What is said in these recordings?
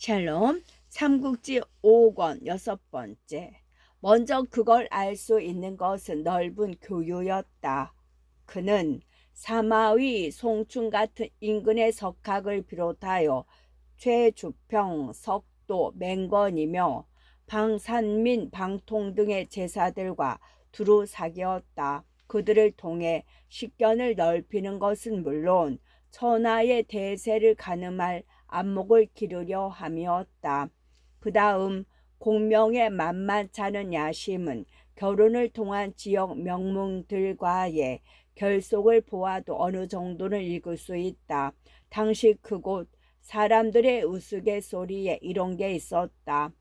샬롬, 삼국지 5권 여섯 번째. 먼저 그걸 알 수 있는 것은 넓은 교유였다. 그는 사마위, 송충 같은 인근의 석학을 비롯하여 최주평, 석도, 맹건이며 방산민, 방통 등의 제사들과 두루 사귀었다. 그들을 통해 식견을 넓히는 것은 물론 천하의 대세를 가늠할 안목을 기르려 함이었다. 그 다음 공명의 만만찮은 야심은 결혼을 통한 지역 명문들과의 결속을 보아도 어느 정도는 읽을 수 있다. 당시 그곳 사람들의 우스갯소리에 이런 게 있었다.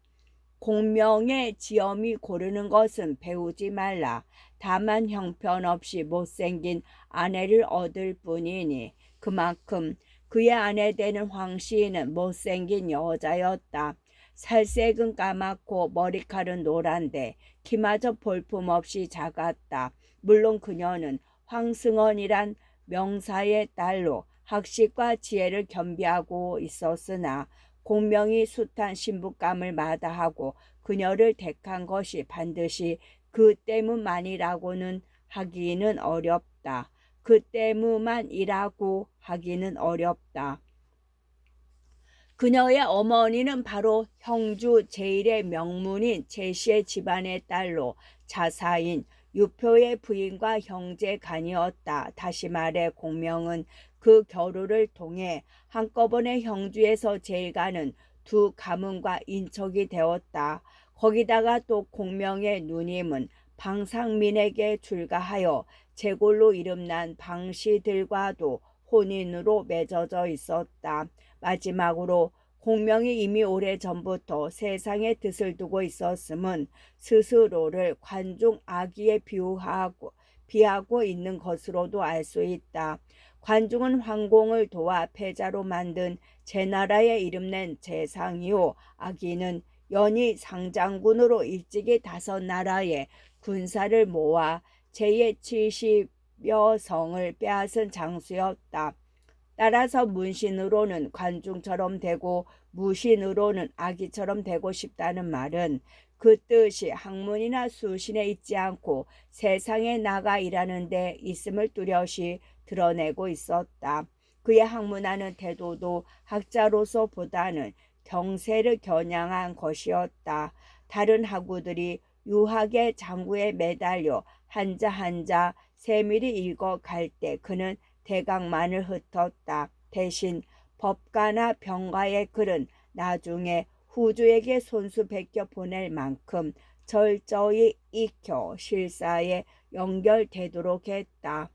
공명의 지엄이 고르는 것은 배우지 말라. 다만 형편없이 못생긴 아내를 얻을 뿐이니 그만큼 그의 아내 되는 황시인은 못생긴 여자였다. 살색은 까맣고 머리칼은 노란데 키마저 볼품없이 작았다. 물론 그녀는 황승헌이란 명사의 딸로 학식과 지혜를 겸비하고 있었으나 공명이 숱한 신부감을 마다하고 그녀를 택한 것이 반드시 그 때문만이라고는 하기는 어렵다. 그 때문만이라고 하기는 어렵다. 그녀의 어머니는 바로 형주 제일의 명문인 제시의 집안의 딸로 자사인 유표의 부인과 형제간이었다. 다시 말해 공명은 그 겨루를 통해 한꺼번에 형주에서 제일가는 두 가문과 인척이 되었다. 거기다가 또 공명의 누님은 방상민에게 출가하여 제골로 이름난 방씨들과도 혼인으로 맺어져 있었다. 마지막으로 공명이 이미 오래전부터 세상의 뜻을 두고 있었음은 스스로를 관중 아기에 비하고 있는 것으로도 알 수 있다. 관중은 황공을 도와 패자로 만든 제나라에 이름낸 재상이요, 아기는 연히 상장군으로 일찍이 5나라의 군사를 모아 제 70여 성을 빼앗은 장수였다. 따라서 문신으로는 관중처럼 되고 무신으로는 아기처럼 되고 싶다는 말은 그 뜻이 학문이나 수신에 있지 않고 세상에 나가 일하는 데 있음을 뚜렷이 드러내고 있었다. 그의 학문하는 태도도 학자로서보다는 경세를 겨냥한 것이었다. 다른 학우들이 유학의 장구에 매달려 한자 한자 세밀히 읽어갈 때 그는 대강만을 흩었다. 대신 법가나 병가의 글은 나중에 후주에게 손수 베껴 보낼 만큼 철저히 익혀 실사에 연결되도록 했다.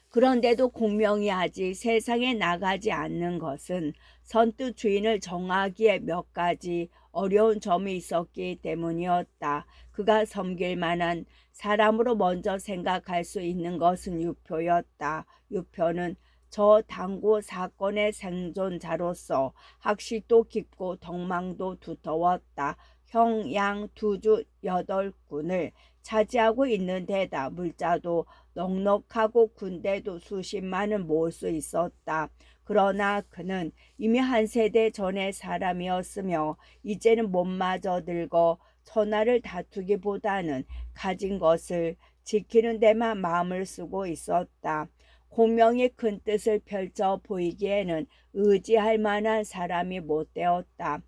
그런데도 공명이 아직 세상에 나가지 않는 것은 선뜻 주인을 정하기에 몇 가지 어려운 점이 있었기 때문이었다. 그가 섬길 만한 사람으로 먼저 생각할 수 있는 것은 유표였다. 유표는 저 당고 사건의 생존자로서 학식도 깊고 덕망도 두터웠다. 형양 두주 8군을 차지하고 있는 데다 물자도 넉넉하고 군대도 수십만을 모을 수 있었다. 그러나 그는 이미 한 세대 전의 사람이었으며 이제는 몸마저 늙어 천하를 다투기보다는 가진 것을 지키는 데만 마음을 쓰고 있었다. 공명이 큰 뜻을 펼쳐 보이기에는 의지할 만한 사람이 못 되었다.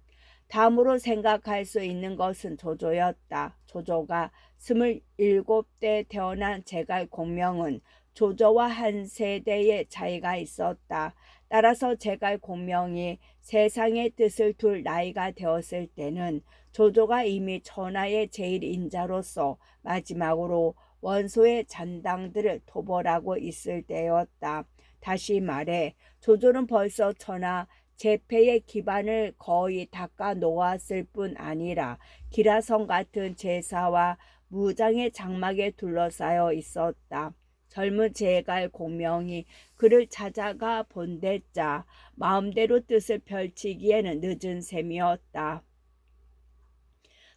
다음으로 생각할 수 있는 것은 조조였다. 조조가 27대 태어난 제갈 공명은 조조와 한 세대의 차이가 있었다. 따라서 제갈 공명이 세상의 뜻을 둘 나이가 되었을 때는 조조가 이미 천하의 제일인자로서 마지막으로 원소의 잔당들을 토벌하고 있을 때였다. 다시 말해 조조는 벌써 천하 제패의 기반을 거의 닦아 놓았을 뿐 아니라 기라성 같은 제사와 무장의 장막에 둘러싸여 있었다. 젊은 제갈 공명이 그를 찾아가 본댔자 마음대로 뜻을 펼치기에는 늦은 셈이었다.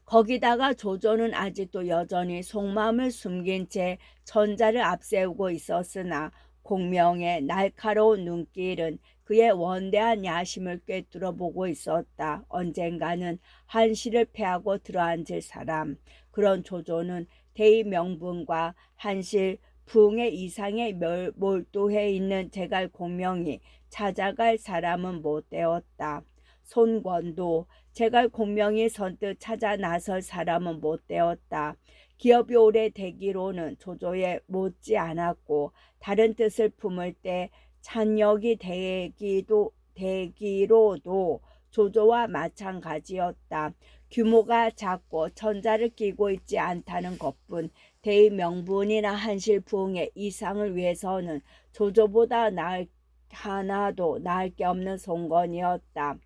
거기다가 조조는 아직도 여전히 속마음을 숨긴 채 천자를 앞세우고 있었으나 공명의 날카로운 눈길은 그의 원대한 야심을 꿰뚫어 보고 있었다. 언젠가는 한시를 패하고 들어앉을 사람. 그런 조조는 대의 명분과 한실 부흥의 이상에 몰두해 있는 제갈 공명이 찾아갈 사람은 못 되었다. 손권도 제갈 공명이 선뜻 찾아 나설 사람은 못 되었다. 기업이 오래 되기로는 조조에 못지 않았고 다른 뜻을 품을 때 찬역이 되기로도 조조와 마찬가지였다. 규모가 작고 천자를 끼고 있지 않다는 것뿐 대의 명분이나 한실 부흥의 이상을 위해서는 조조보다 하나도 나을 게 없는 송건이었다.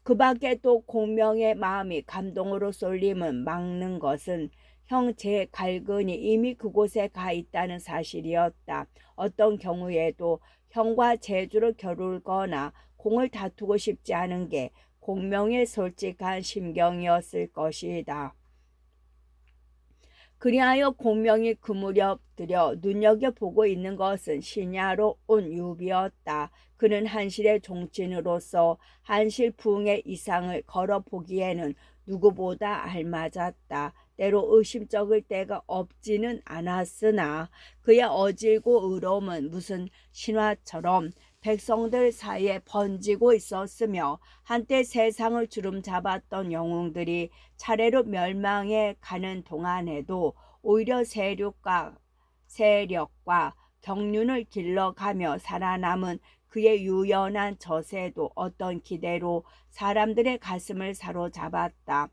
그 밖에 또 공명의 마음이 감동으로 쏠림을 막는 것은 형 제 갈근이 이미 그곳에 가 있다는 사실이었다. 어떤 경우에도 형과 제주를 겨루거나 공을 다투고 싶지 않은 게 공명의 솔직한 심경이었을 것이다. 그리하여 공명이 그 무렵 들여 눈여겨보고 있는 것은 신야로 온 유비였다. 그는 한실의 종친으로서 한실 부흥의 이상을 걸어보기에는 누구보다 알맞았다. 때로 의심쩍을 때가 없지는 않았으나 그의 어질고 의로움은 무슨 신화처럼 백성들 사이에 번지고 있었으며 한때 세상을 주름잡았던 영웅들이 차례로 멸망해 가는 동안에도 오히려 세력과 경륜을 길러가며 살아남은 그의 유연한 저세도 어떤 기대로 사람들의 가슴을 사로잡았다.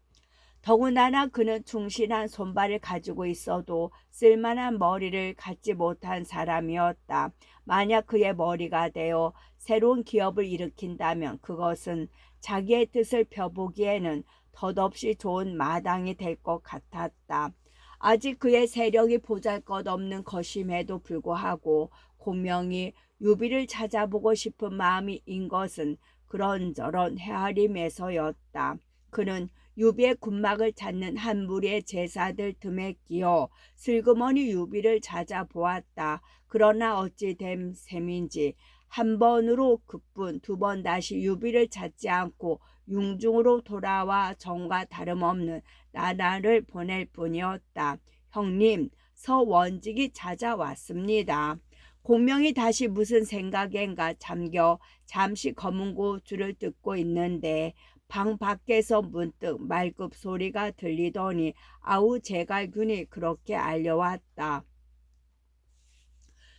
더군다나 그는 충실한 손발을 가지고 있어도 쓸만한 머리를 갖지 못한 사람이었다. 만약 그의 머리가 되어 새로운 기업을 일으킨다면 그것은 자기의 뜻을 펴보기에는 덧없이 좋은 마당이 될 것 같았다. 아직 그의 세력이 보잘것없는 것임에도 불구하고 공명이 유비를 찾아보고 싶은 마음이 인 것은 그런저런 헤아림에서였다. 그는 유비의 군막을 찾는 한 무리의 제사들 틈에 끼어 슬그머니 유비를 찾아보았다. 그러나 어찌 된 셈인지 한 번으로 그뿐 두 번 다시 유비를 찾지 않고 융중으로 돌아와 전과 다름없는 나날을 보낼 뿐이었다. 형님, 서원직이 찾아왔습니다. 공명이 다시 무슨 생각엔가 잠겨 잠시 검은 고줄을 듣고 있는데 방 밖에서 문득 말급 소리가 들리더니 아우 제갈균이 그렇게 알려왔다.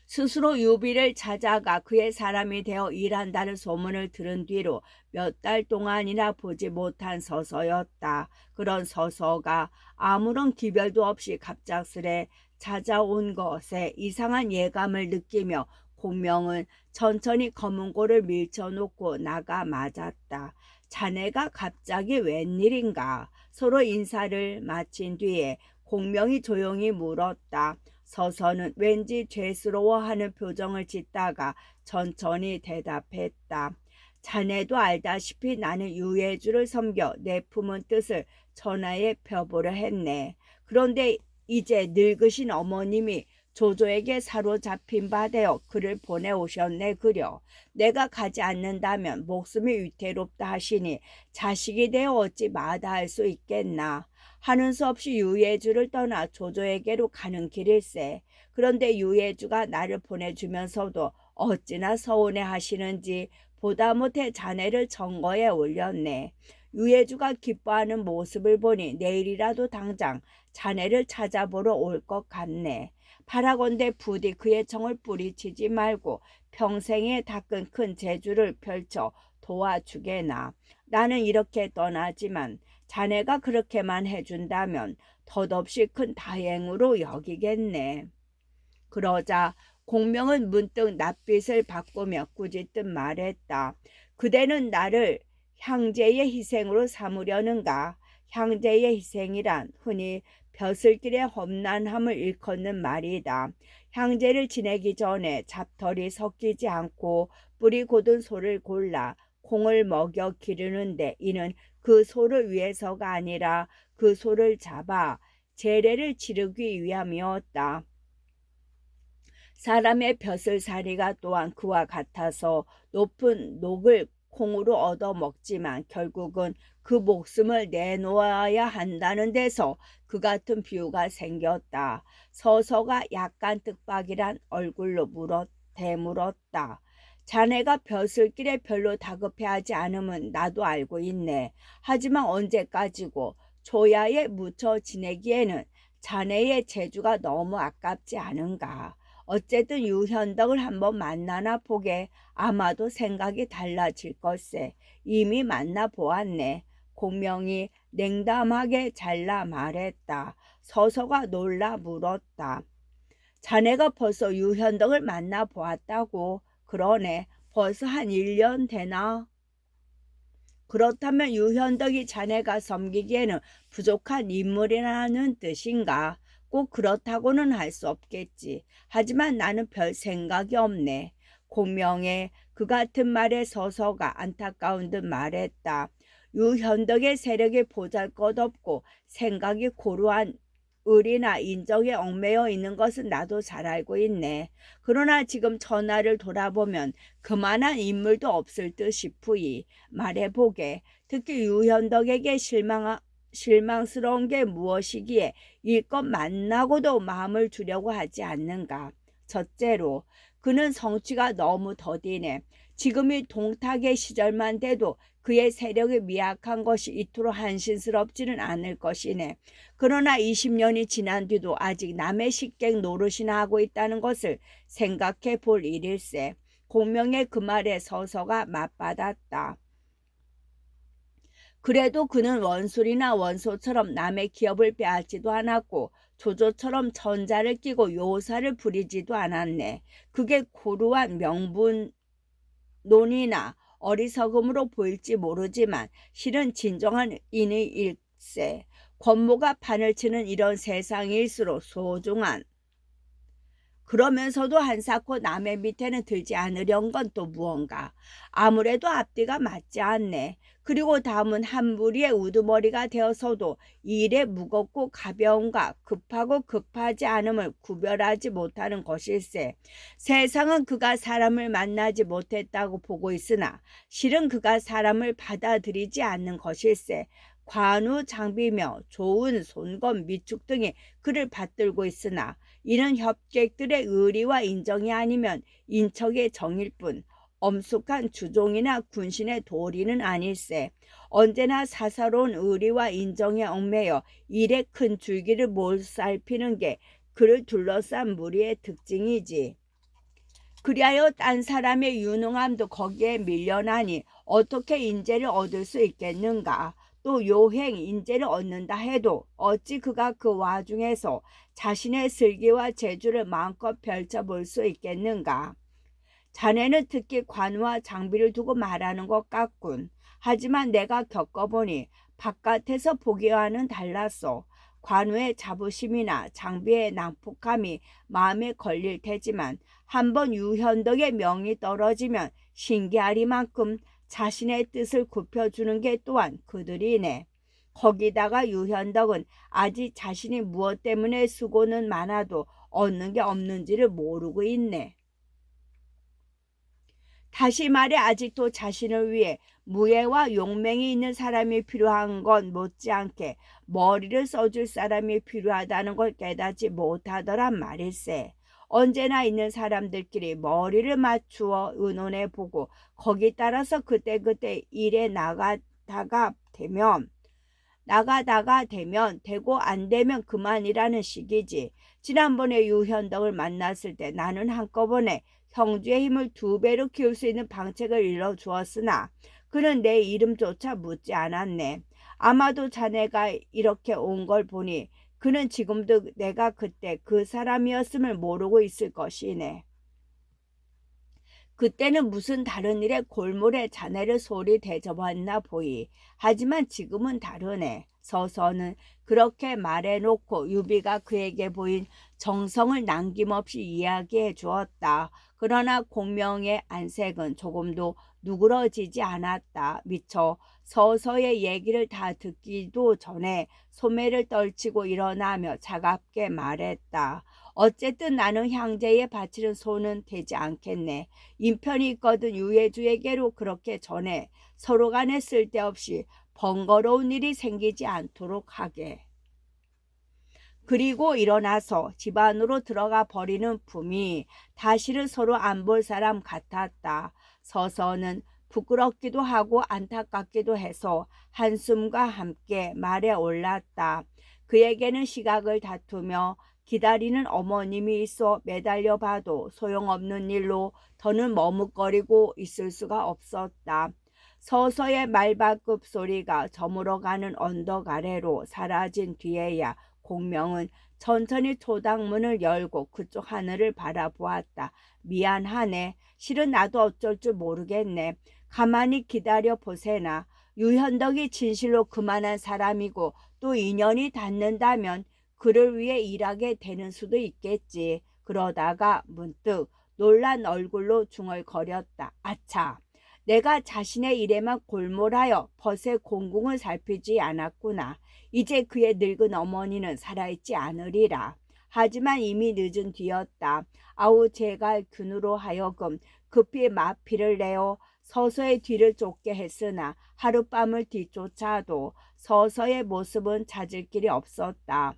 스스로 유비를 찾아가 그의 사람이 되어 일한다는 소문을 들은 뒤로 몇 달 동안이나 보지 못한 서서였다. 그런 서서가 아무런 기별도 없이 갑작스레 찾아온 것에 이상한 예감을 느끼며 공명은 천천히 검은고를 밀쳐놓고 나가 맞았다. 자네가 갑자기 웬일인가? 서로 인사를 마친 뒤에 공명이 조용히 물었다. 서서는 왠지 죄스러워하는 표정을 짓다가 천천히 대답했다. 자네도 알다시피 나는 유해주를 섬겨 내 품은 뜻을 천하에 펴보려 했네. 그런데 이제 늙으신 어머님이 조조에게 사로잡힌 바 되어 그를 보내오셨네 그려. 내가 가지 않는다면 목숨이 위태롭다 하시니 자식이 되어 어찌 마다할 수 있겠나. 하는 수 없이 유해주를 떠나 조조에게로 가는 길일세. 그런데 유해주가 나를 보내주면서도 어찌나 서운해 하시는지 보다 못해 자네를 정거에 올렸네. 유해주가 기뻐하는 모습을 보니 내일이라도 당장 자네를 찾아보러 올 것 같네. 바라건대 부디 그의 정을 뿌리치지 말고 평생에 닦은 큰 재주를 펼쳐 도와주게나. 나는 이렇게 떠나지만 자네가 그렇게만 해준다면 덧없이 큰 다행으로 여기겠네. 그러자 공명은 문득 낯빛을 바꾸며 꾸짖듯 말했다. 그대는 나를 향제의 희생으로 삼으려는가? 향제의 희생이란 흔히 벼슬길의 험난함을 일컫는 말이다. 향제를 지내기 전에 잡털이 섞이지 않고 뿌리 곧은 소를 골라 콩을 먹여 기르는데 이는 그 소를 위해서가 아니라 그 소를 잡아 제례를 치르기 위함이었다. 사람의 벼슬살이가 또한 그와 같아서 높은 녹을 콩으로 얻어먹지만 결국은 그 목숨을 내놓아야 한다는 데서 그 같은 비유가 생겼다. 서서가 약간 뜻밖이란 얼굴로 대물었다. 자네가 벼슬길에 별로 다급해하지 않으면 나도 알고 있네. 하지만 언제까지고 초야에 묻혀 지내기에는 자네의 재주가 너무 아깝지 않은가. 어쨌든 유현덕을 한번 만나나 보게. 아마도 생각이 달라질 걸세. 이미 만나보았네. 공명이 냉담하게 잘라 말했다. 서서가 놀라 물었다. 자네가 벌써 유현덕을 만나보았다고? 그러네. 벌써 한 1년 되나? 그렇다면 유현덕이 자네가 섬기기에는 부족한 인물이라는 뜻인가? 꼭 그렇다고는 할 수 없겠지. 하지만 나는 별 생각이 없네. 공명의 그 같은 말에 서서가 안타까운 듯 말했다. 유현덕의 세력이 보잘것없고 생각이 고루한 의리나 인정에 얽매여 있는 것은 나도 잘 알고 있네. 그러나 지금 전하를 돌아보면 그만한 인물도 없을 듯 싶으이. 말해보게. 특히 유현덕에게 실망스러운 게 무엇이기에 일껏 만나고도 마음을 주려고 하지 않는가. 첫째로 그는 성취가 너무 더디네. 지금이 동탁의 시절만 돼도 그의 세력이 미약한 것이 이토록 한심스럽지는 않을 것이네. 그러나 20년이 지난 뒤도 아직 남의 식객 노릇이나 하고 있다는 것을 생각해 볼 일일세. 공명의 그 말에 서서가 맞받았다. 그래도 그는 원술이나 원소처럼 남의 기업을 빼앗지도 않았고 조조처럼 천자를 끼고 요사를 부리지도 않았네. 그게 고루한 명분론이나 어리석음으로 보일지 모르지만 실은 진정한 인의 일세. 권모가 판을 치는 이런 세상일수록 소중한, 그러면서도 한사코 남의 밑에는 들지 않으려는 건 또 무언가. 아무래도 앞뒤가 맞지 않네. 그리고 다음은 한 무리의 우두머리가 되어서도 일에 무겁고 가벼움과 급하고 급하지 않음을 구별하지 못하는 것일세. 세상은 그가 사람을 만나지 못했다고 보고 있으나 실은 그가 사람을 받아들이지 않는 것일세. 관우 장비며 좋은 손검 미축 등이 그를 받들고 있으나 이는 협객들의 의리와 인정이 아니면 인척의 정일 뿐 엄숙한 주종이나 군신의 도리는 아닐세. 언제나 사사로운 의리와 인정에 얽매여 일의 큰 줄기를 몰살피는 게 그를 둘러싼 무리의 특징이지. 그리하여 딴 사람의 유능함도 거기에 밀려나니 어떻게 인재를 얻을 수 있겠는가. 또 요행 인재를 얻는다 해도 어찌 그가 그 와중에서 자신의 슬기와 재주를 마음껏 펼쳐볼 수 있겠는가. 자네는 특히 관우와 장비를 두고 말하는 것 같군. 하지만 내가 겪어보니 바깥에서 보기와는 달랐어. 관우의 자부심이나 장비의 난폭함이 마음에 걸릴 테지만 한번 유현덕의 명이 떨어지면 신기하리만큼 자신의 뜻을 굽혀주는 게 또한 그들이네. 거기다가 유현덕은 아직 자신이 무엇 때문에 수고는 많아도 얻는 게 없는지를 모르고 있네. 다시 말해 아직도 자신을 위해 무예와 용맹이 있는 사람이 필요한 건 못지않게 머리를 써줄 사람이 필요하다는 걸 깨닫지 못하더란 말일세. 언제나 있는 사람들끼리 머리를 맞추어 의논해보고 거기 따라서 그때그때 일에 나가다가 되면 되고 안 되면 그만이라는 식이지. 지난번에 유현덕을 만났을 때 나는 한꺼번에 형주의 힘을 2배로 키울 수 있는 방책을 일러주었으나 그는 내 이름조차 묻지 않았네. 아마도 자네가 이렇게 온 걸 보니 그는 지금도 내가 그때 그 사람이었음을 모르고 있을 것이네. 그때는 무슨 다른 일에 골몰에 자네를 소리 대접했나 보이. 하지만 지금은 다르네. 서서는 그렇게 말해놓고 유비가 그에게 보인 정성을 남김없이 이야기해 주었다. 그러나 공명의 안색은 조금도 누그러지지 않았다. 미처 서서의 얘기를 다 듣기도 전에 소매를 떨치고 일어나며 차갑게 말했다. 어쨌든 나는 향제에 바치는 손은 되지 않겠네. 인편이 있거든 유해주에게로 그렇게 전해 서로 간에 쓸데없이 번거로운 일이 생기지 않도록 하게. 그리고 일어나서 집 안으로 들어가 버리는 품이 다시는 서로 안 볼 사람 같았다. 서서는 부끄럽기도 하고 안타깝기도 해서 한숨과 함께 말에 올랐다. 그에게는 시각을 다투며 기다리는 어머님이 있어 매달려 봐도 소용없는 일로 더는 머뭇거리고 있을 수가 없었다. 서서의 말발굽 소리가 저물어가는 언덕 아래로 사라진 뒤에야 공명은 천천히 초당문을 열고 그쪽 하늘을 바라보았다. 미안하네. 실은 나도 어쩔 줄 모르겠네. 가만히 기다려 보세나. 유현덕이 진실로 그만한 사람이고 또 인연이 닿는다면 그를 위해 일하게 되는 수도 있겠지. 그러다가 문득 놀란 얼굴로 중얼거렸다. 아차. 내가 자신의 일에만 골몰하여 벗의 공궁을 살피지 않았구나. 이제 그의 늙은 어머니는 살아있지 않으리라. 하지만 이미 늦은 뒤였다. 아우 제갈 균으로 하여금 급히 마피를 내어 서서의 뒤를 쫓게 했으나 하룻밤을 뒤쫓아도 서서의 모습은 찾을 길이 없었다.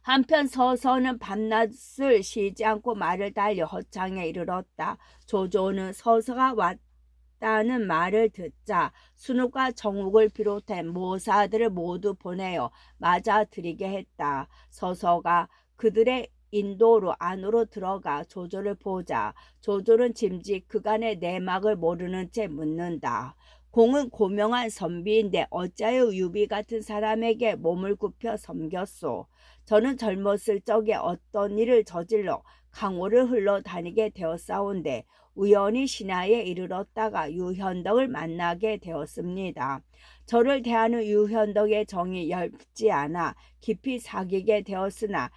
한편 서서는 밤낮을 쉬지 않고 말을 달려 허창에 이르렀다. 조조는 서서가 왔다는 말을 듣자 순욱과 정욱을 비롯해 모사들을 모두 보내어 맞아들이게 했다. 서서가 그들의 인도로 안으로 들어가 조조를 보자 조조는 짐짓 그간의 내막을 모르는 채 묻는다. 공은 고명한 선비인데 어찌하여 유비 같은 사람에게 몸을 굽혀 섬겼소. 저는 젊었을 적에 어떤 일을 저질러 강호를 흘러다니게 되었사온데 우연히 신하에 이르렀다가 유현덕을 만나게 되었습니다. 저를 대하는 유현덕의 정이 얇지 않아 깊이 사귀게 되었으나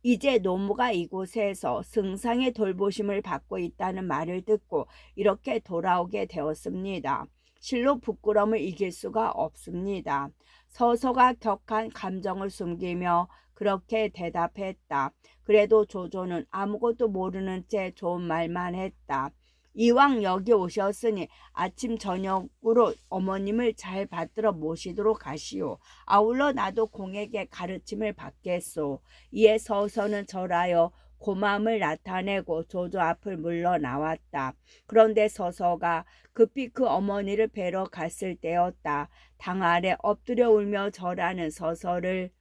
이제 노무가 이곳에서 승상의 돌보심을 받고 있다는 말을 듣고 이렇게 돌아오게 되었습니다. 실로 부끄러움을 이길 수가 없습니다. 서서가 격한 감정을 숨기며 그렇게 대답했다. 그래도 조조는 아무것도 모르는 채 좋은 말만 했다. 이왕 여기 오셨으니 아침 저녁으로 어머님을 잘 받들어 모시도록 하시오. 아울러 나도 공에게 가르침을 받겠소. 이에 서서는 절하여 고마움을 나타내고 조조 앞을 물러나왔다. 그런데 서서가 급히 그 어머니를 뵈러 갔을 때였다. 당 아래 엎드려 울며 절하는 서서를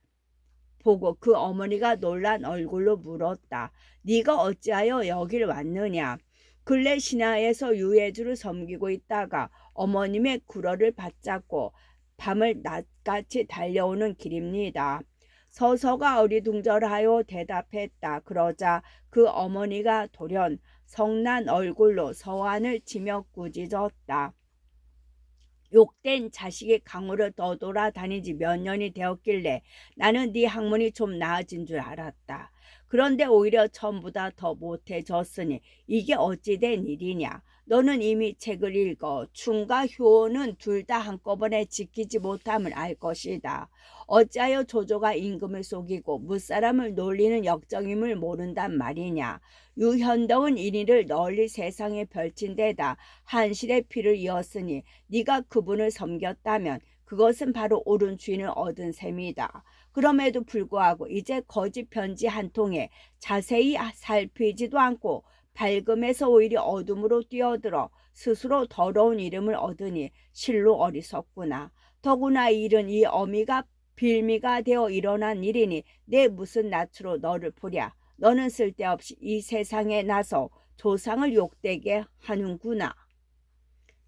보고 그 어머니가 놀란 얼굴로 물었다. 네가 어찌하여 여길 왔느냐? 근래 신하에서 유해주를 섬기고 있다가 어머님의 구러를 받잡고 밤을 낮같이 달려오는 길입니다. 서서가 어리둥절하여 대답했다. 그러자 그 어머니가 돌연 성난 얼굴로 서한을 치며 꾸짖었다. 욕된 자식이 강호를 떠돌아다니지 몇 년이 되었길래 나는 네 학문이 좀 나아진 줄 알았다. 그런데 오히려 전보다 더 못해졌으니 이게 어찌된 일이냐. 너는 이미 책을 읽어 충과 효는 둘 다 한꺼번에 지키지 못함을 알 것이다. 어찌하여 조조가 임금을 속이고 무사람을 놀리는 역정임을 모른단 말이냐. 유현덕은 인의를 널리 세상에 펼친 데다 한실의 피를 이었으니 네가 그분을 섬겼다면 그것은 바로 옳은 주인을 얻은 셈이다. 그럼에도 불구하고 이제 거짓 편지 한 통에 자세히 살피지도 않고 밝음에서 오히려 어둠으로 뛰어들어 스스로 더러운 이름을 얻으니 실로 어리석구나. 더구나 이 일은 이 어미가 빌미가 되어 일어난 일이니 내 무슨 낯으로 너를 보랴. 너는 쓸데없이 이 세상에 나서 조상을 욕되게 하는구나.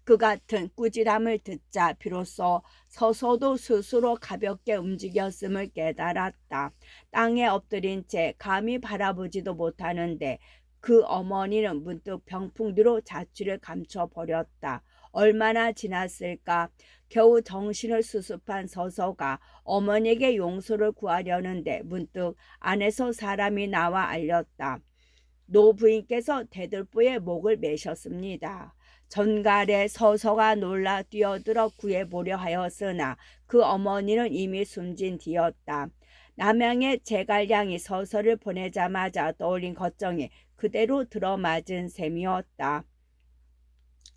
그 같은 꾸지람을 듣자 비로소 서서도 스스로 가볍게 움직였음을 깨달았다. 땅에 엎드린 채 감히 바라보지도 못하는데 그 어머니는 문득 병풍 뒤로 자취를 감춰버렸다. 얼마나 지났을까. 겨우 정신을 수습한 서서가 어머니에게 용서를 구하려는데 문득 안에서 사람이 나와 알렸다. 노부인께서 대들보에 목을 매셨습니다. 전갈에 서서가 놀라 뛰어들어 구해보려 하였으나 그 어머니는 이미 숨진 뒤였다. 남양의 제갈량이 서서를 보내자마자 떠올린 걱정이 그대로 들어맞은 셈이었다.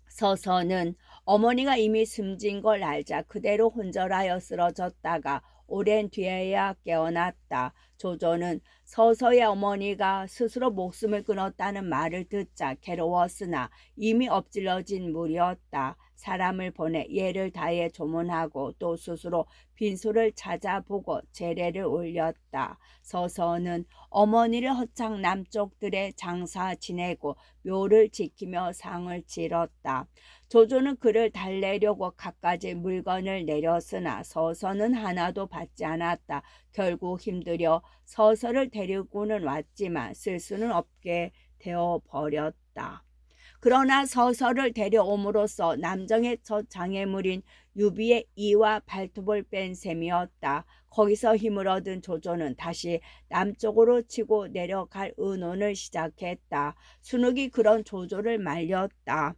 서서는 어머니가 이미 숨진 걸 알자 그대로 혼절하여 쓰러졌다가 오랜 뒤에야 깨어났다. 조조는 서서의 어머니가 스스로 목숨을 끊었다는 말을 듣자 괴로웠으나 이미 엎질러진 물이었다. 사람을 보내 예를 다해 조문하고 또 스스로 빈소를 찾아보고 제례를 올렸다. 서서는 어머니를 허창 남쪽들의 장사 지내고 묘를 지키며 상을 치렀다. 조조는 그를 달래려고 갖가지 물건을 내렸으나 서서는 하나도 받지 않았다. 결국 힘들여 서서를 데리고는 왔지만 쓸 수는 없게 되어 버렸다. 그러나 서서를 데려옴으로써 남정의 첫 장애물인 유비의 이와 발톱을 뺀 셈이었다. 거기서 힘을 얻은 조조는 다시 남쪽으로 치고 내려갈 의논을 시작했다. 순욱이 그런 조조를 말렸다.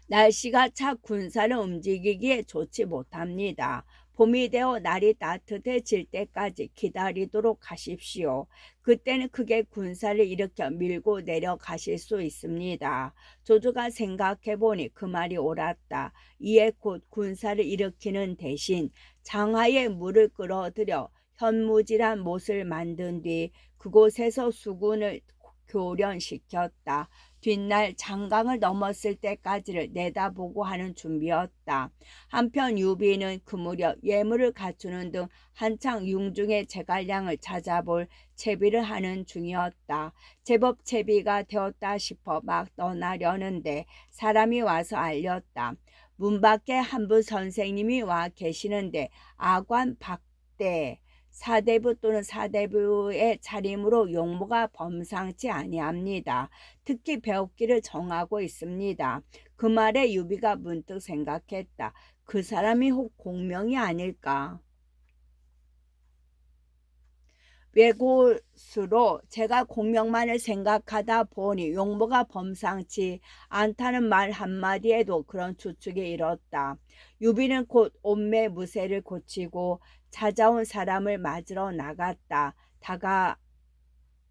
날씨가 차 군사를 움직이기에 좋지 못합니다. 봄이 되어 날이 따뜻해질 때까지 기다리도록 하십시오. 그때는 크게 군사를 일으켜 밀고 내려가실 수 있습니다. 조조가 생각해보니 그 말이 옳았다. 이에 곧 군사를 일으키는 대신 장화에 물을 끌어들여 현무질한 못을 만든 뒤 그곳에서 수군을 교련시켰다. 뒷날 장강을 넘었을 때까지를 내다보고 하는 준비였다. 한편 유비는 그 무렵 예물을 갖추는 등 한창 융중의 제갈량을 찾아볼 채비를 하는 중이었다. 제법 채비가 되었다 싶어 막 떠나려는데 사람이 와서 알렸다. 문 밖에 한부 선생님이 와 계시는데 아관 박대 사대부 또는 사대부의 차림으로 용모가 범상치 아니합니다. 특히 배웁기를 정하고 있습니다. 그 말에 유비가 문득 생각했다. 그 사람이 혹 공명이 아닐까. 외곳으로 제가 공명만을 생각하다 보니 용모가 범상치 않다는 말 한마디에도 그런 추측이 일었다. 유비는 곧 옷매 무쇠를 고치고 찾아온 사람을 맞으러 나갔다.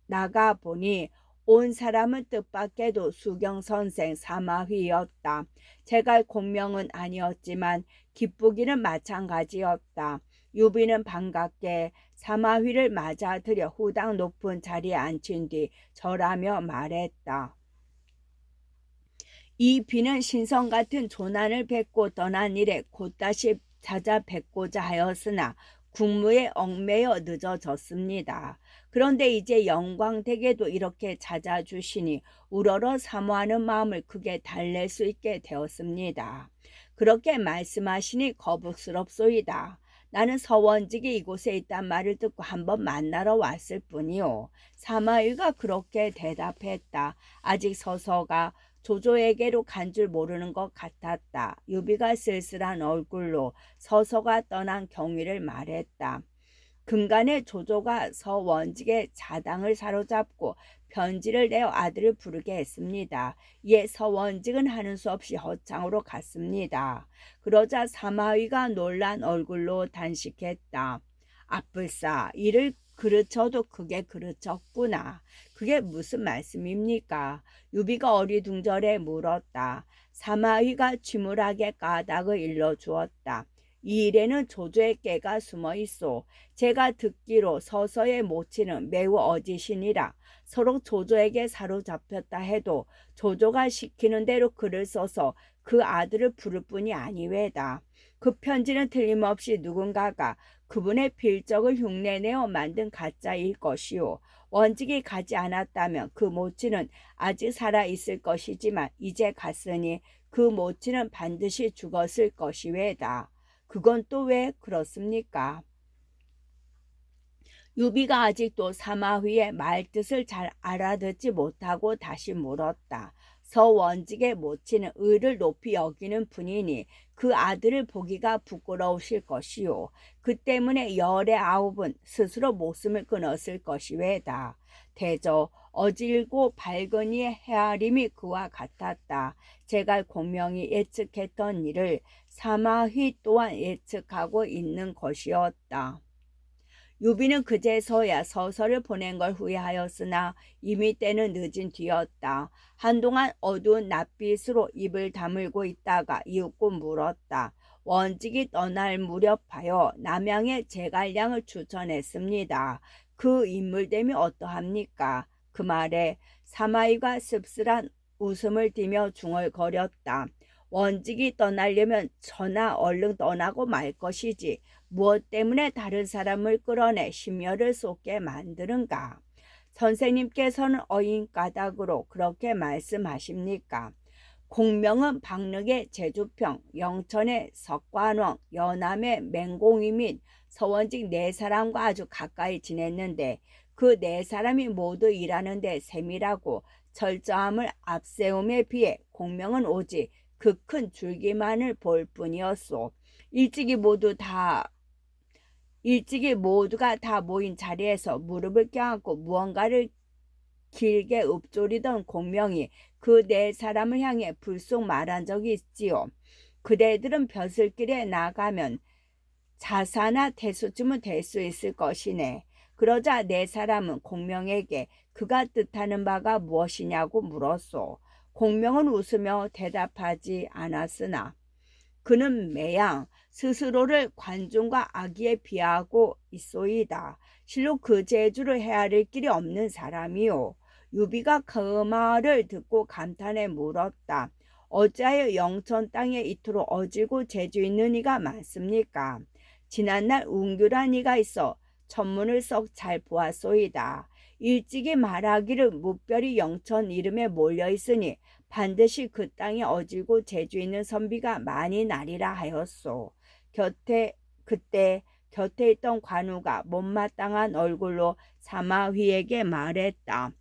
나가 보니 온 사람은 뜻밖에도 수경선생 사마휘였다. 제갈 공명은 아니었지만 기쁘기는 마찬가지였다. 유비는 반갑게 사마휘를 맞아들여 후당 높은 자리에 앉힌 뒤 절하며 말했다. 이 비는 신성 같은 조난을 뵙고 떠난 이래 곧다시 찾아뵙고자 하였으나 국무에 얽매여 늦어졌습니다. 그런데 이제 영광되게도 이렇게 찾아주시니 우러러 사모하는 마음을 크게 달랠 수 있게 되었습니다. 그렇게 말씀하시니 거북스럽소이다. 나는 서원직이 이곳에 있단 말을 듣고 한번 만나러 왔을 뿐이요. 사마위가 그렇게 대답했다. 아직 서서가 조조에게로 간 줄 모르는 것 같았다. 유비가 쓸쓸한 얼굴로 서서가 떠난 경위를 말했다. 근간에 조조가 서원직의 자당을 사로잡고 편지를 내어 아들을 부르게 했습니다. 이에 서원직은 하는 수 없이 허창으로 갔습니다. 그러자 사마위가 놀란 얼굴로 단식했다. 아뿔싸 이를 그르쳐도 크게 그르쳤구나. 그게 무슨 말씀입니까? 유비가 어리둥절해 물었다. 사마위가 취물하게 까닭을 일러주었다. 이 일에는 조조의 깨가 숨어 있어. 제가 듣기로 서서의 모친은 매우 어지신이라 서로 조조에게 사로잡혔다 해도 조조가 시키는 대로 글을 써서 그 아들을 부를 뿐이 아니외다. 그 편지는 틀림없이 누군가가 그분의 필적을 흉내내어 만든 가짜일 것이요. 원직이 가지 않았다면 그 모친은 아직 살아있을 것이지만 이제 갔으니 그 모친은 반드시 죽었을 것이외다. 그건 또 왜 그렇습니까? 유비가 아직도 사마휘의 말뜻을 잘 알아듣지 못하고 다시 물었다. 서원직의 모친은 의를 높이 여기는 분이니 그 아들을 보기가 부끄러우실 것이요. 그 때문에 열의 아홉은 스스로 목숨을 끊었을 것이외다. 대저 어질고 밝은 이의 헤아림이 그와 같았다. 제갈 공명이 예측했던 일을 사마휘 또한 예측하고 있는 것이었다. 유비는 그제서야 서서를 보낸 걸 후회하였으나 이미 때는 늦은 뒤였다. 한동안 어두운 낯빛으로 입을 다물고 있다가 이윽고 물었다. 원직이 떠날 무렵하여 남양의 제갈량을 추천했습니다. 그 인물됨이 어떠합니까? 그 말에 사마이가 씁쓸한 웃음을 띠며 중얼거렸다. 원직이 떠나려면 전하 얼른 떠나고 말 것이지 무엇 때문에 다른 사람을 끌어내 심려를 쏟게 만드는가? 선생님께서는 어인 까닭으로 그렇게 말씀하십니까? 공명은 박릉의 제주평, 영천의 석관왕, 연암의 맹공이 및 서원직 네 사람과 아주 가까이 지냈는데 그 네 사람이 모두 일하는데 세밀하고 철저함을 앞세움에 비해 공명은 오직 그 큰 줄기만을 볼 뿐이었소. 일찍이 모두가 다 모인 자리에서 무릎을 껴안고 무언가를 길게 읊조리던 공명이 그 네 사람을 향해 불쑥 말한 적이 있지요. 그대들은 벼슬길에 나가면 자사나 태수쯤은 될 수 있을 것이네. 그러자 네 사람은 공명에게 그가 뜻하는 바가 무엇이냐고 물었소. 공명은 웃으며 대답하지 않았으나 그는 매양 스스로를 관중과 악의에 비하고 있소이다. 실로 그 재주를 헤아릴 길이 없는 사람이요. 유비가 그 말을 듣고 감탄해 물었다. 어찌하여 영천 땅에 이토록 어지고 재주 있는 이가 많습니까? 지난날 웅규란 이가 있어 천문을 썩 잘 보았소이다. 일찍이 말하기를 무별이 영천 이름에 몰려있으니 반드시 그 땅에 어지고 재주 있는 선비가 많이 나리라 하였소. 그때 곁에 있던 관우가 못마땅한 얼굴로 사마휘에게 말했다.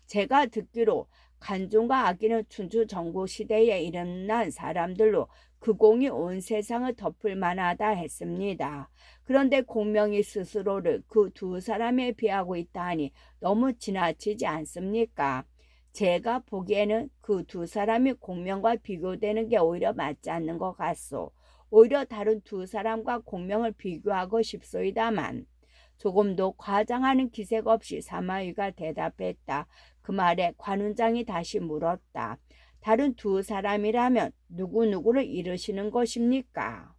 제가 듣기로 간종과 아기는 춘추 전국 시대에 일어난 사람들로 그 공이 온 세상을 덮을 만하다 했습니다. 그런데 공명이 스스로를 그 두 사람에 비하고 있다 하니 너무 지나치지 않습니까? 제가 보기에는 그 두 사람이 공명과 비교되는 게 오히려 맞지 않는 것 같소. 오히려 다른 두 사람과 공명을 비교하고 싶소이다만 조금도 과장하는 기색 없이 사마위가 대답했다. 그 말에 관운장이 다시 물었다. 다른 두 사람이라면 누구누구를 이르시는 것입니까?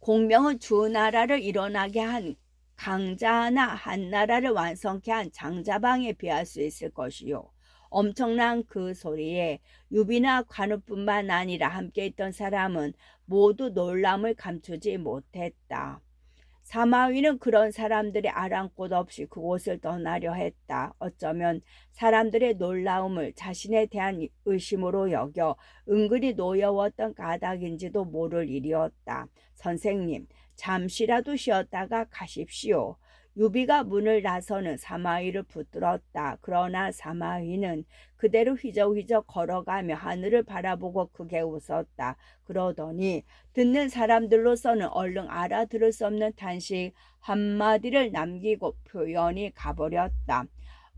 공명은 주나라를 일어나게 한 강자나 한나라를 완성케 한 장자방에 비할 수 있을 것이요. 엄청난 그 소리에 유비나 관우뿐만 아니라 함께 있던 사람은 모두 놀람을 감추지 못했다. 사마위는 그런 사람들의 아랑곳 없이 그곳을 떠나려 했다. 어쩌면 사람들의 놀라움을 자신에 대한 의심으로 여겨 은근히 노여웠던 까닭인지도 모를 일이었다. 선생님, 잠시라도 쉬었다가 가십시오. 유비가 문을 나서는 사마위를 붙들었다. 그러나 사마위는 그대로 휘적휘적 걸어가며 하늘을 바라보고 크게 웃었다. 그러더니 듣는 사람들로서는 얼른 알아들을 수 없는 탄식 한마디를 남기고 표현이 가버렸다.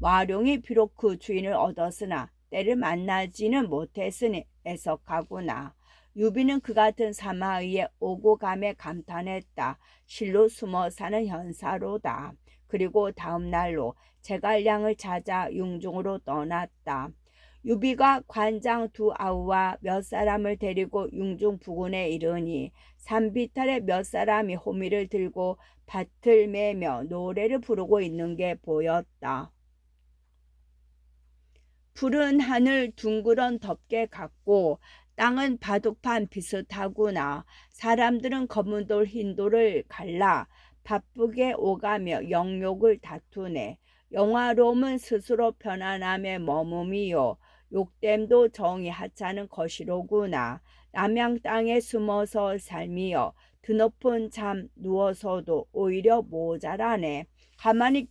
와룡이 비록 그 주인을 얻었으나 때를 만나지는 못했으니 애석하구나. 유비는 그 같은 사마위에 오고 감에 감탄했다. 실로 숨어 사는 현사로다. 그리고 다음 날로 제갈량을 찾아 융중으로 떠났다. 유비가 관장 두 아우와 몇 사람을 데리고 융중 부근에 이르니 산비탈에 몇 사람이 호미를 들고 밭을 매며 노래를 부르고 있는 게 보였다. 푸른 하늘 둥그런 덮개 같고 땅은 바둑판 비슷하구나. 사람들은 검은 돌 흰 돌을 갈라 바쁘게 오가며 영욕을 다투네. 영화로움은 스스로 편안함에 머금이요. 욕됨도 정이 하찮은 것이로구나. 남양 땅에 숨어서 삶이여. 드높은 잠 누워서도 오히려 모자라네. 가만히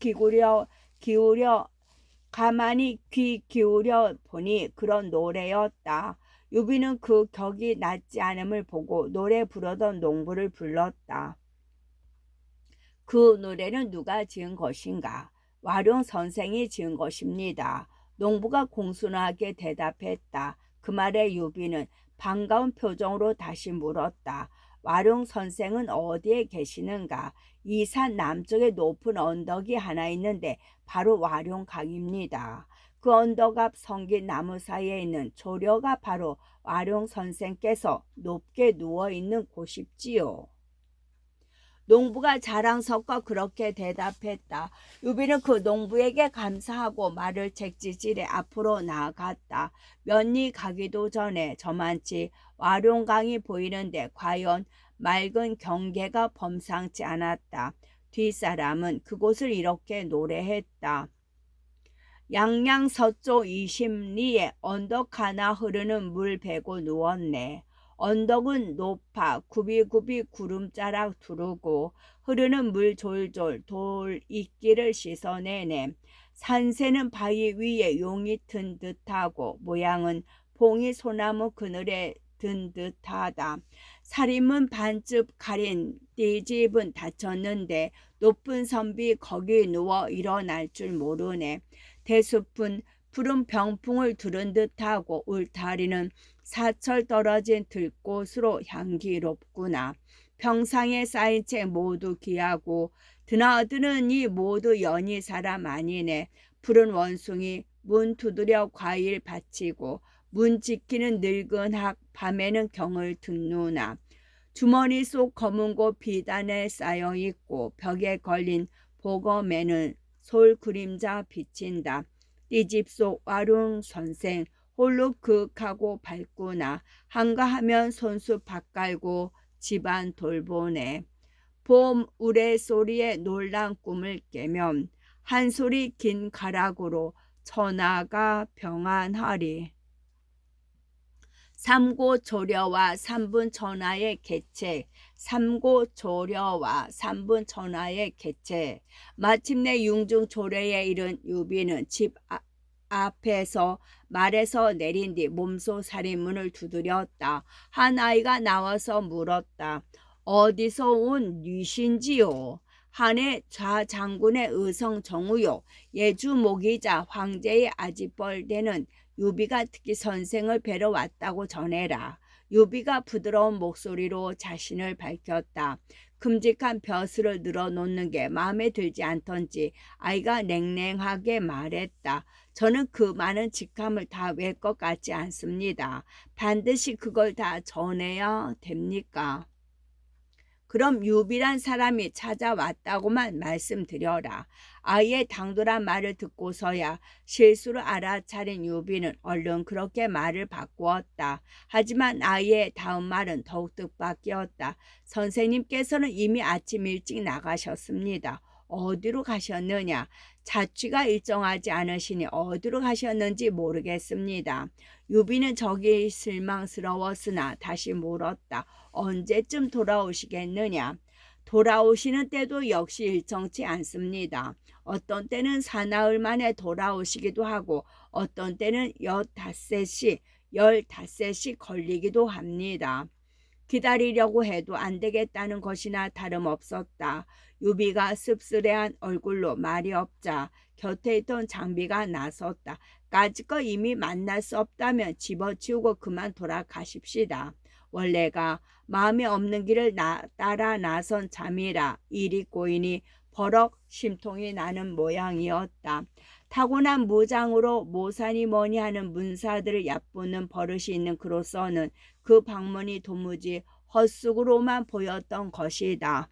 귀 기울여 보니 그런 노래였다. 유비는 그 격이 낮지 않음을 보고 노래 부르던 농부를 불렀다. 그 노래는 누가 지은 것인가? 와룡 선생이 지은 것입니다. 농부가 공손하게 대답했다. 그 말에 유비는 반가운 표정으로 다시 물었다. 와룡 선생은 어디에 계시는가? 이 산 남쪽에 높은 언덕이 하나 있는데 바로 와룡강입니다. 그 언덕 앞 성긴 나무 사이에 있는 조려가 바로 와룡 선생께서 높게 누워있는 곳입지요. 농부가 자랑스럽고 그렇게 대답했다. 유비는 그 농부에게 감사하고 말을 책지질해 앞으로 나아갔다. 몇 리 가기도 전에 저만치 와룡강이 보이는데 과연 맑은 경계가 범상치 않았다. 뒷사람은 그곳을 이렇게 노래했다. 양양 서쪽 20리에 언덕 하나 흐르는 물 베고 누웠네. 언덕은 높아 굽이굽이 구름자락 두르고 흐르는 물 졸졸 돌 이끼를 씻어내네. 산새는 바위 위에 용이 든 듯하고 모양은 봉이 소나무 그늘에 든 듯하다. 살림은 반쯤 가린 띠집은 닫혔는데 높은 선비 거기 누워 일어날 줄 모르네. 대숲은 푸른 병풍을 두른 듯하고 울타리는 사철 떨어진 들꽃으로 향기롭구나. 평상에 쌓인 책 모두 귀하고 드나드는 이 모두 연희 사람 아니네. 푸른 원숭이 문 두드려 과일 바치고 문 지키는 늙은 학 밤에는 경을 듣누나. 주머니 속 검은 곳 비단에 쌓여 있고 벽에 걸린 보검에는 솔 그림자 비친다. 띠집 속 와룡 선생 홀로 그윽하고 밝구나. 한가하면 손수 밭갈고 집안 돌보네. 봄 우레소리에 놀란 꿈을 깨면 한 소리 긴 가락으로 천하가 평안하리. 삼고조려와 삼분천하의 계책. 삼고조려와 삼분천하의 계책. 마침내 융중조례에 이른 유비는 집 앞에서 말에서 내린 뒤 몸소 살인문을 두드렸다. 한 아이가 나와서 물었다. 어디서 온 뉘신지요? 한해 좌장군의 의성 정우요. 예주 목이자 황제의 아지뻘 되는 유비가 특히 선생을 뵈러 왔다고 전해라. 유비가 부드러운 목소리로 자신을 밝혔다. 큼직한 벼슬을 늘어놓는 게 마음에 들지 않던지 아이가 냉랭하게 말했다. 저는 그 많은 직함을 다 외울 것 같지 않습니다. 반드시 그걸 다 전해야 됩니까? 그럼 유비란 사람이 찾아왔다고만 말씀드려라. 아이의 당돌한 말을 듣고서야 실수를 알아차린 유비는 얼른 그렇게 말을 바꾸었다. 하지만 아이의 다음 말은 더욱 뜻밖이었다. 선생님께서는 이미 아침 일찍 나가셨습니다. 어디로 가셨느냐? 자취가 일정하지 않으시니 어디로 가셨는지 모르겠습니다. 유비는 저기 실망스러웠으나 다시 물었다. 언제쯤 돌아오시겠느냐? 돌아오시는 때도 역시 일정치 않습니다. 어떤 때는 사나흘 만에 돌아오시기도 하고 어떤 때는 15시 걸리기도 합니다. 기다리려고 해도 안 되겠다는 것이나 다름없었다. 유비가 씁쓸해한 얼굴로 말이 없자 곁에 있던 장비가 나섰다. 까짓거 이미 만날 수 없다면 집어치우고 그만 돌아가십시다. 원래가 마음에 없는 길을 따라 나선 잠이라 일이 꼬이니 버럭 심통이 나는 모양이었다. 타고난 무장으로 모산이 뭐니 하는 문사들을 얕보는 버릇이 있는 그로서는 그 방문이 도무지 헛수고로만 보였던 것이다.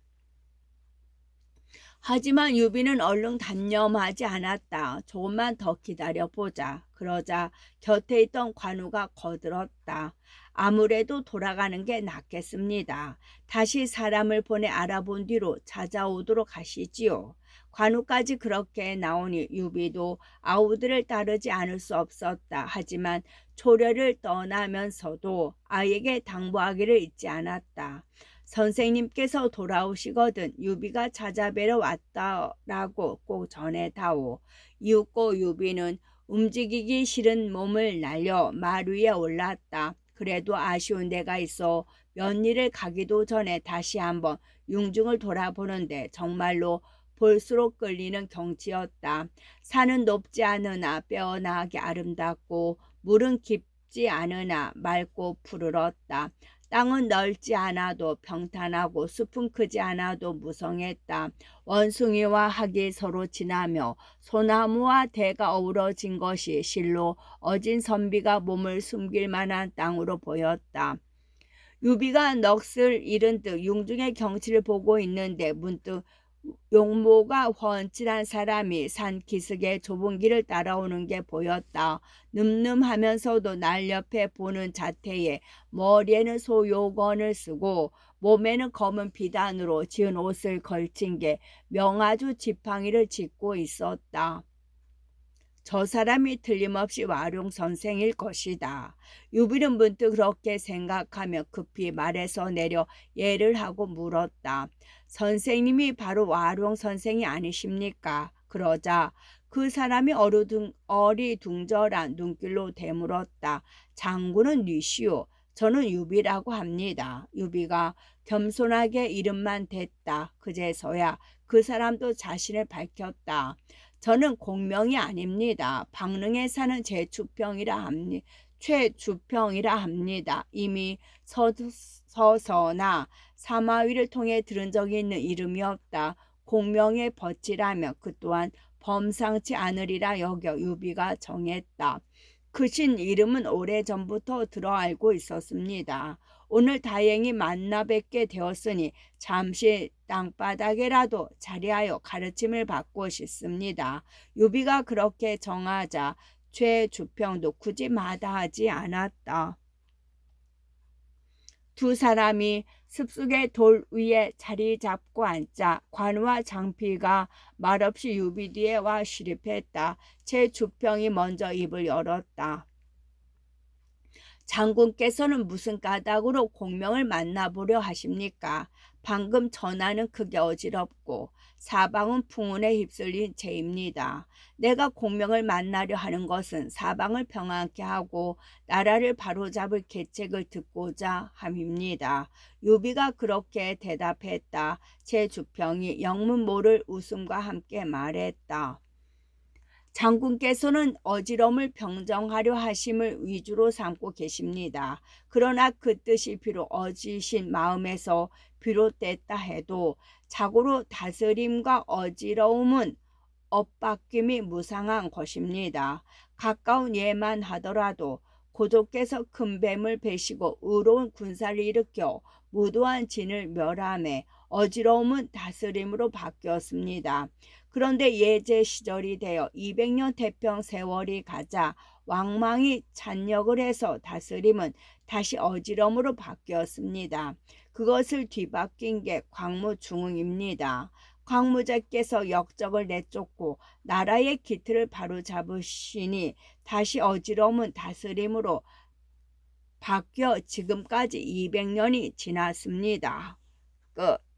하지만 유비는 얼른 단념하지 않았다. 조금만 더 기다려보자. 그러자 곁에 있던 관우가 거들었다. 아무래도 돌아가는 게 낫겠습니다. 다시 사람을 보내 알아본 뒤로 찾아오도록 하시지요. 관우까지 그렇게 나오니 유비도 아우들을 따르지 않을 수 없었다. 하지만 초려를 떠나면서도 아이에게 당부하기를 잊지 않았다. 선생님께서 돌아오시거든 유비가 찾아뵈러 왔다라고 꼭 전해다오. 이윽고 유비는 움직이기 싫은 몸을 날려 말 위에 올랐다. 그래도 아쉬운 데가 있어 면리를 가기도 전에 다시 한번 융중을 돌아보는데 정말로 볼수록 끌리는 경치였다. 산은 높지 않으나 빼어나게 아름답고 물은 깊지 않으나 맑고 푸르렀다. 땅은 넓지 않아도 평탄하고 숲은 크지 않아도 무성했다. 원숭이와 학이 서로 지나며 소나무와 대가 어우러진 것이 실로 어진 선비가 몸을 숨길 만한 땅으로 보였다. 유비가 넋을 잃은 듯 융중의 경치를 보고 있는데 문득 용모가 훤칠한 사람이 산 기슭의 좁은 길을 따라오는 게 보였다. 늠름하면서도 날 옆에 보는 자태에 머리에는 소요건을 쓰고 몸에는 검은 비단으로 지은 옷을 걸친 게 명아주 지팡이를 짚고 있었다. 저 사람이 틀림없이 와룡 선생일 것이다. 유비는 문득 그렇게 생각하며 급히 말에서 내려 예를 하고 물었다. 선생님이 바로 와룡 선생이 아니십니까? 그러자 그 사람이 어리둥절한 눈길로 되물었다. 장군은 뉘시오. 저는 유비라고 합니다. 유비가 겸손하게 이름만 댔다. 그제서야 그 사람도 자신을 밝혔다. 저는 공명이 아닙니다. 방릉에 사는 최주평이라 합니다. 이미 서서나 사마위를 통해 들은 적이 있는 이름이었다. 공명의 벗이라며 그 또한 범상치 않으리라 여겨 유비가 정했다. 그신 이름은 오래전부터 들어 알고 있었습니다. 오늘 다행히 만나 뵙게 되었으니 잠시 땅바닥에라도 자리하여 가르침을 받고 싶습니다. 유비가 그렇게 정하자 최주평도 굳이 마다하지 않았다. 두 사람이 습속의 돌 위에 자리 잡고 앉자 관우와 장피가 말없이 유비 뒤에 와 시립했다. 최주평이 먼저 입을 열었다. 장군께서는 무슨 까닭으로 공명을 만나보려 하십니까? 방금 전화는 크게 어지럽고 사방은 풍운에 휩쓸린 채입니다. 내가 공명을 만나려 하는 것은 사방을 평안케 하고 나라를 바로잡을 계책을 듣고자 함입니다. 유비가 그렇게 대답했다. 최주평이 영문 모를 웃음과 함께 말했다. 장군께서는 어지럼을 평정하려 하심을 위주로 삼고 계십니다. 그러나 그 뜻이 비록 어지신 마음에서 비롯됐다 해도 자고로 다스림과 어지러움은 엇바뀜이 무상한 것입니다. 가까운 예만 하더라도 고조께서 큰 뱀을 베시고 의로운 군사를 일으켜 무도한 진을 멸함에 어지러움은 다스림으로 바뀌었습니다. 그런데 예제 시절이 되어 200년 태평 세월이 가자 왕망이 찬력을 해서 다스림은 다시 어지럼으로 바뀌었습니다. 그것을 뒤바뀐 게 광무중흥입니다. 광무자께서 역적을 내쫓고 나라의 기틀을 바로잡으시니 다시 어지러움은 다스림으로 바뀌어 지금까지 200년이 지났습니다. 끝.